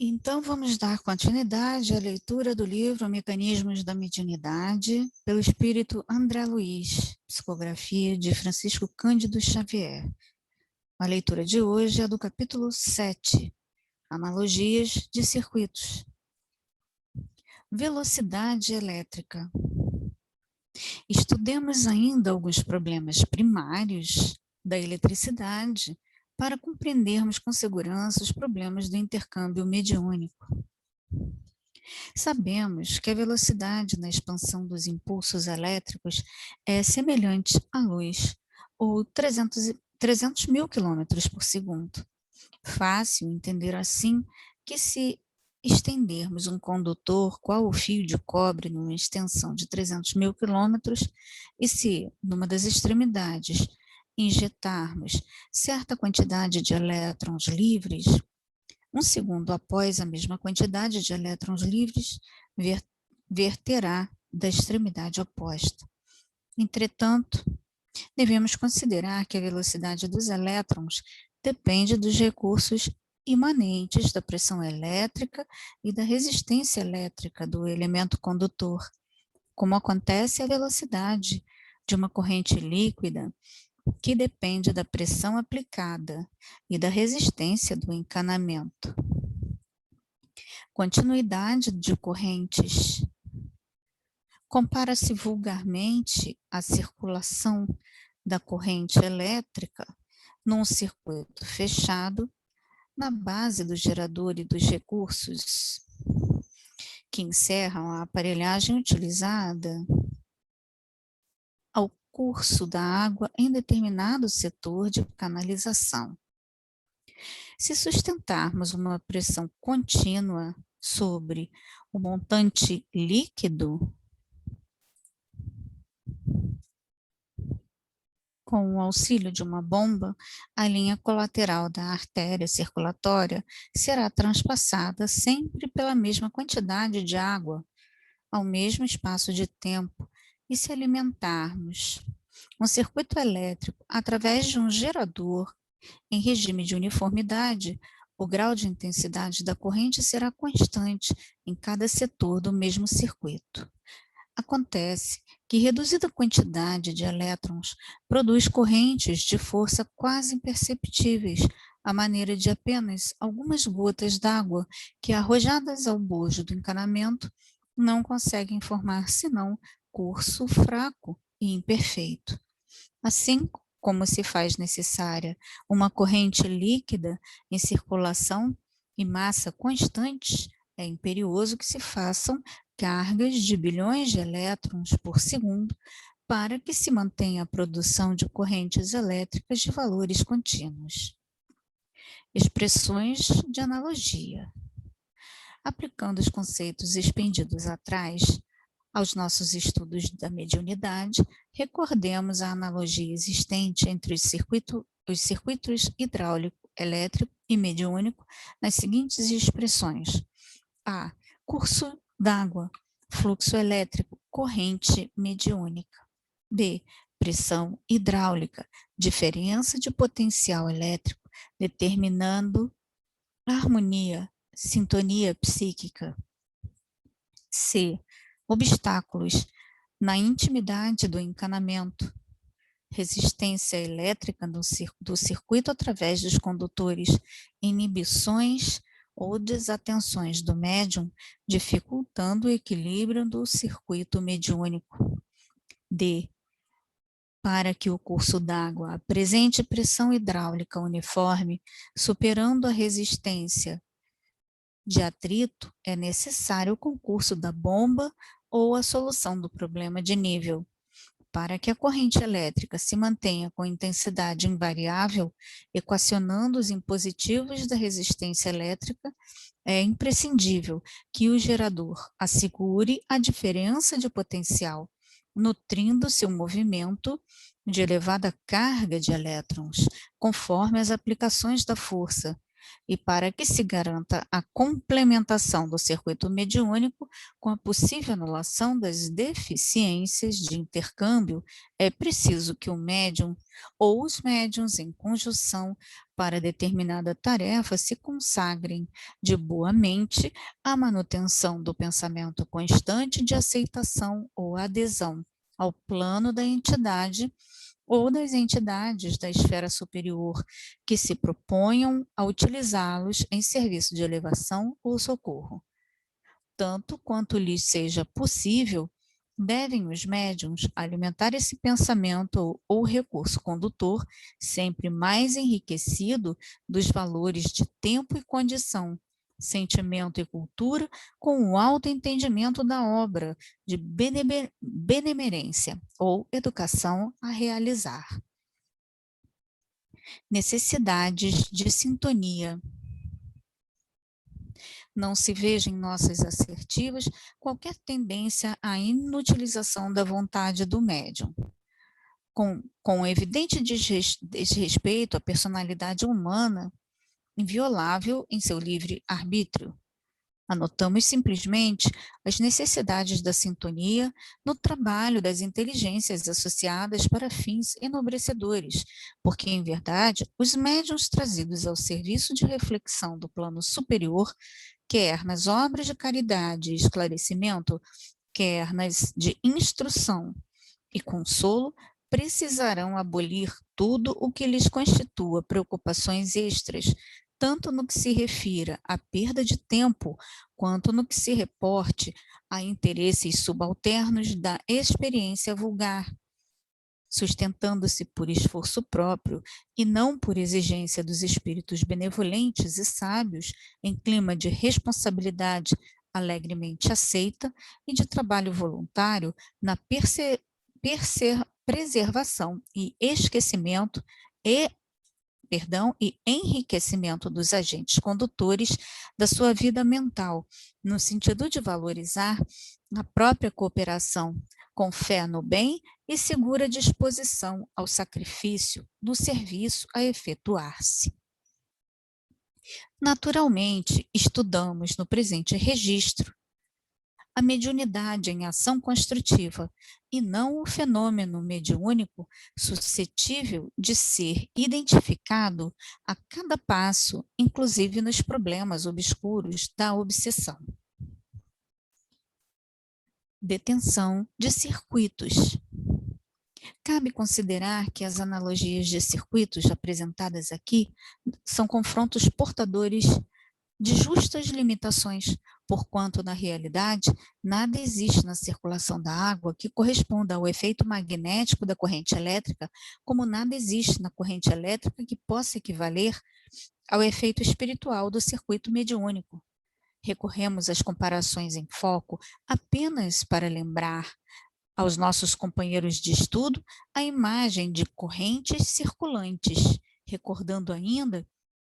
Então, vamos dar continuidade à leitura do livro Mecanismos da Mediunidade, pelo espírito André Luiz, psicografia de Francisco Cândido Xavier. A leitura de hoje é do capítulo 7, Analogias de Circuitos. Velocidade elétrica. Estudemos ainda alguns problemas primários da eletricidade para compreendermos com segurança os problemas do intercâmbio mediúnico. Sabemos que a velocidade na expansão dos impulsos elétricos é semelhante à luz, ou 300 mil quilômetros por segundo. Fácil entender assim que se estendermos um condutor qual o fio de cobre numa extensão de 300 mil quilômetros e se, numa das extremidades, injetarmos certa quantidade de elétrons livres, um segundo após a mesma quantidade de elétrons livres verterá da extremidade oposta. Entretanto, devemos considerar que a velocidade dos elétrons depende dos recursos imanentes da pressão elétrica e da resistência elétrica do elemento condutor, como acontece a velocidade de uma corrente líquida, que depende da pressão aplicada e da resistência do encanamento. Continuidade de correntes. Compara-se vulgarmente a circulação da corrente elétrica num circuito fechado na base do gerador e dos recursos que encerram a aparelhagem utilizada ao curso da água em determinado setor de canalização. Se sustentarmos uma pressão contínua sobre o montante líquido, com o auxílio de uma bomba, a linha colateral da artéria circulatória será transpassada sempre pela mesma quantidade de água, ao mesmo espaço de tempo, e se alimentarmos um circuito elétrico através de um gerador em regime de uniformidade, o grau de intensidade da corrente será constante em cada setor do mesmo circuito. Acontece que reduzida quantidade de elétrons produz correntes de força quase imperceptíveis, à maneira de apenas algumas gotas d'água que, arrojadas ao bojo do encanamento, não conseguem formar senão curso fraco e imperfeito. Assim como se faz necessária uma corrente líquida em circulação e massa constantes, é imperioso que se façam cargas de bilhões de elétrons por segundo para que se mantenha a produção de correntes elétricas de valores contínuos. Expressões de analogia. Aplicando os conceitos expendidos atrás aos nossos estudos da mediunidade, recordemos a analogia existente entre os circuitos hidráulico, elétrico e mediúnico nas seguintes expressões: A. Curso d'água, fluxo elétrico, corrente mediúnica. B. Pressão hidráulica, diferença de potencial elétrico, determinando harmonia, sintonia psíquica. C. Obstáculos na intimidade do encanamento, resistência elétrica do circuito através dos condutores, inibições ou desatenções do médium, dificultando o equilíbrio do circuito mediúnico. D. Para que o curso d'água apresente pressão hidráulica uniforme, superando a resistência de atrito, é necessário o concurso da bomba ou a solução do problema de nível. Para que a corrente elétrica se mantenha com intensidade invariável, equacionando os impositivos da resistência elétrica, é imprescindível que o gerador assegure a diferença de potencial, nutrindo seu movimento de elevada carga de elétrons, conforme as aplicações da força, E para que se garanta a complementação do circuito mediúnico com a possível anulação das deficiências de intercâmbio, é preciso que o médium ou os médiuns em conjunção para determinada tarefa se consagrem de boa mente à manutenção do pensamento constante de aceitação ou adesão ao plano da entidade ou das entidades da esfera superior que se proponham a utilizá-los em serviço de elevação ou socorro. Tanto quanto lhes seja possível, devem os médiuns alimentar esse pensamento ou recurso condutor sempre mais enriquecido dos valores de tempo e condição, sentimento e cultura, com o alto entendimento da obra de benemerência ou educação a realizar. Necessidades de sintonia. Não se veja em nossas assertivas qualquer tendência à inutilização da vontade do médium. Com evidente desrespeito à personalidade humana, inviolável em seu livre arbítrio. Anotamos simplesmente as necessidades da sintonia no trabalho das inteligências associadas para fins enobrecedores, porque, em verdade, os médiuns trazidos ao serviço de reflexão do plano superior, quer nas obras de caridade e esclarecimento, quer nas de instrução e consolo, precisarão abolir tudo o que lhes constitua preocupações extras, tanto no que se refira à perda de tempo, quanto no que se reporte a interesses subalternos da experiência vulgar, sustentando-se por esforço próprio e não por exigência dos espíritos benevolentes e sábios, em clima de responsabilidade alegremente aceita e de trabalho voluntário na preservação e esquecimento e enriquecimento dos agentes condutores da sua vida mental, no sentido de valorizar a própria cooperação, com fé no bem e segura disposição ao sacrifício no serviço a efetuar-se. Naturalmente, estudamos no presente registro a mediunidade em ação construtiva e não o fenômeno mediúnico suscetível de ser identificado a cada passo, inclusive nos problemas obscuros da obsessão. Detenção de circuitos. Cabe considerar que as analogias de circuitos apresentadas aqui são confrontos portadores de justas limitações, porquanto, na realidade, nada existe na circulação da água que corresponda ao efeito magnético da corrente elétrica, como nada existe na corrente elétrica que possa equivaler ao efeito espiritual do circuito mediúnico. Recorremos às comparações em foco apenas para lembrar aos nossos companheiros de estudo a imagem de correntes circulantes, recordando ainda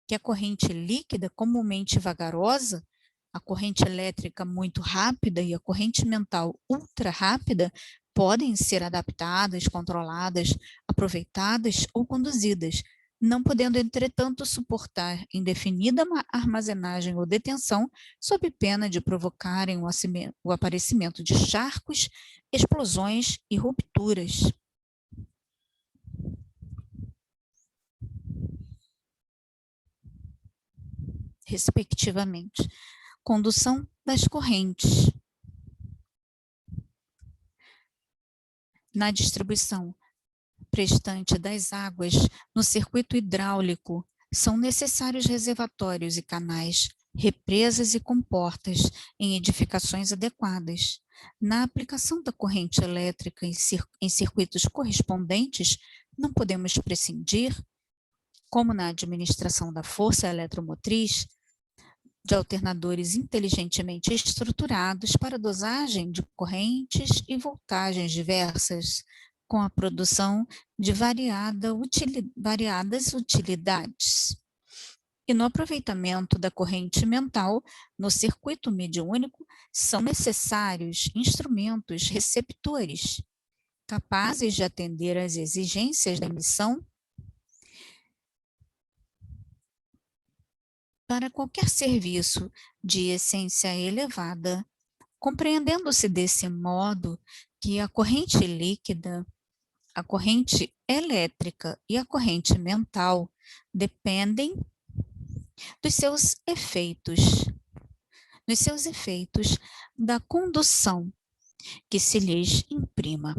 que a corrente líquida comumente vagarosa, a corrente elétrica muito rápida e a corrente mental ultra rápida podem ser adaptadas, controladas, aproveitadas ou conduzidas, não podendo, entretanto, suportar indefinida armazenagem ou detenção, sob pena de provocarem o aparecimento de charcos, explosões e rupturas. Respectivamente. Condução das correntes. Na distribuição prestante das águas no circuito hidráulico, são necessários reservatórios e canais, represas e comportas em edificações adequadas. Na aplicação da corrente elétrica em circuitos correspondentes, não podemos prescindir, como na administração da força eletromotriz, de alternadores inteligentemente estruturados para dosagem de correntes e voltagens diversas, com a produção de variadas utilidades. E no aproveitamento da corrente mental, no circuito mediúnico, são necessários instrumentos receptores, capazes de atender às exigências da emissão para qualquer serviço de essência elevada, compreendendo-se desse modo que a corrente líquida, a corrente elétrica e a corrente mental dependem dos seus efeitos da condução que se lhes imprima.